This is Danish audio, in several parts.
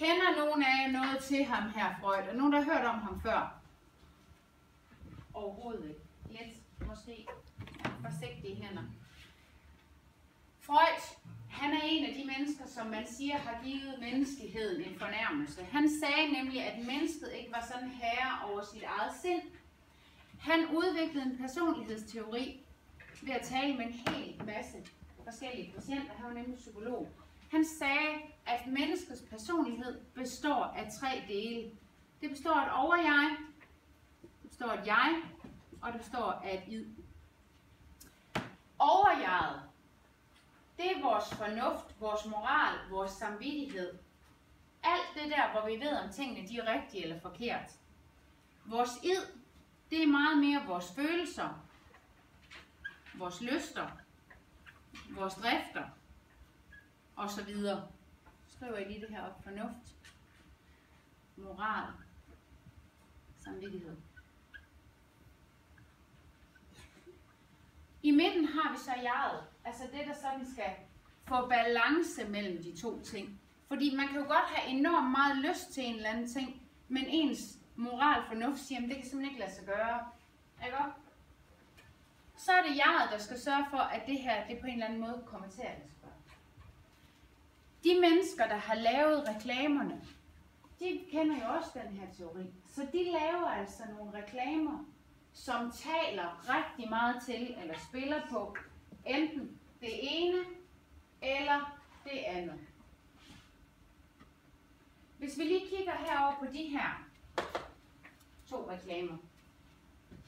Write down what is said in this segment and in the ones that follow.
Kender nogen af jer noget til ham her, Freud? Er nogen, der har hørt om ham før? Overhovedet ikke. Lidt, måske. Forsigtige hænder. Freud, han er en af de mennesker, som man siger har givet menneskeheden en fornærmelse. Han sagde nemlig, at mennesket ikke var sådan herre over sit eget sind. Han udviklede en personlighedsteori ved at tale med en hel masse forskellige patienter. Han var nemlig psykolog. Han sagde, at menneskets personlighed består af 3 dele. Det består af et overjeg, det består af et jeg, og det består af et id. Overjeget, det er vores fornuft, vores moral, vores samvittighed. Alt det der, hvor vi ved, om tingene de er rigtige eller forkert. Vores id, det er meget mere vores følelser, vores lyster, vores drifter, og så videre. Skriver jeg lige det her op. Fornuft, moral, samvittighed. I midten har vi så jeget, altså det, der sådan skal få balance mellem de 2 ting. Fordi man kan jo godt have enormt meget lyst til en eller anden ting, men ens moral fornuft siger, at det kan simpelthen ikke lade sig gøre. Ikke? Så er det jeget, der skal sørge for, at det her det på en eller anden måde kommer til at lade sig gøre. De mennesker, der har lavet reklamerne, de kender jo også den her teori. Så de laver altså nogle reklamer, som taler rigtig meget til, eller spiller på, enten det ene, eller det andet. Hvis vi lige kigger herover på de her 2 reklamer,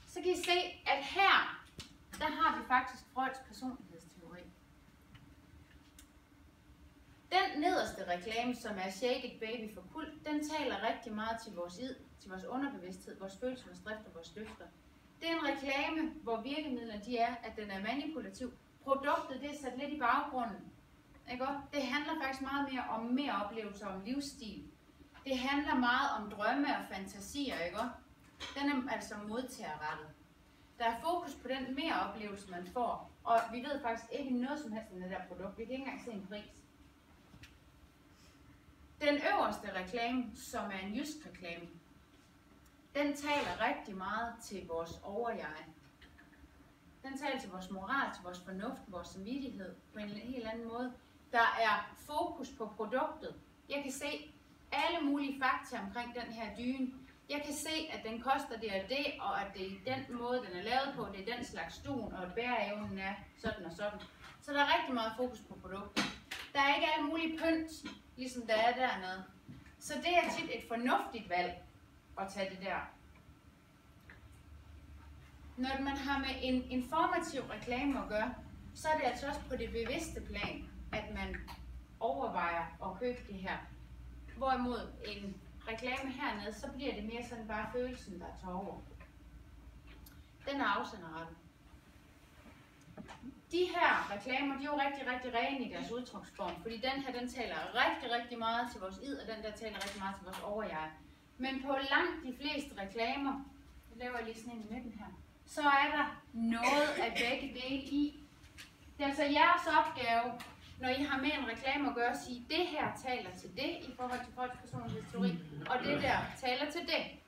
så kan I se, at her, der har vi faktisk Freuds personlighedsteori. Den nederste reklame, som er Shake It Baby for Kult, den taler rigtig meget til vores id, til vores underbevidsthed, vores følelser, vores drift og vores løfter. Det er en reklame, hvor virkemidlerne de er, at den er manipulativ. Produktet det er sat lidt i baggrunden. Ikke? Det handler faktisk meget mere om mere oplevelser, om livsstil. Det handler meget om drømme og fantasier. Ikke? Den er altså modtagerrettet. Der er fokus på den mere oplevelse, man får. Og vi ved faktisk ikke noget som helst om det der produkt. Vi kan ikke engang se en pris. Den øverste reklame, som er en jysk reklame, den taler rigtig meget til vores overjeg. Den taler til vores moral, til vores fornuft, vores samvittighed på en helt anden måde. Der er fokus på produktet. Jeg kan se alle mulige fakta omkring den her dyne. Jeg kan se, at den koster det og det, og at det er den måde, den er lavet på. Det er den slags dun, og at bæreevnen er sådan og sådan. Så der er rigtig meget fokus på produktet. Der er ikke alle mulige pynt, ligesom der er dernede. Så det er tit et fornuftigt valg at tage det der. Når man har med en informativ reklame at gøre, så er det altså også på det bevidste plan, at man overvejer at købe det her. Hvorimod en reklame hernede, så bliver det mere sådan bare følelsen, der tager over. Den er afsenderrettet. De her reklamer, de er jo rigtig rene i deres udtryksform, fordi den her, den taler rigtig meget til vores id, og den der taler rigtig meget til vores overjeg. Men på langt de fleste reklamer, jeg laver lige sådan en i midten her, så er der noget af begge dele i. Det er altså jeres opgave, når I har med en reklame at gøre, at sige, det her taler til det i forhold til folks personlighedsteori, og det der taler til det.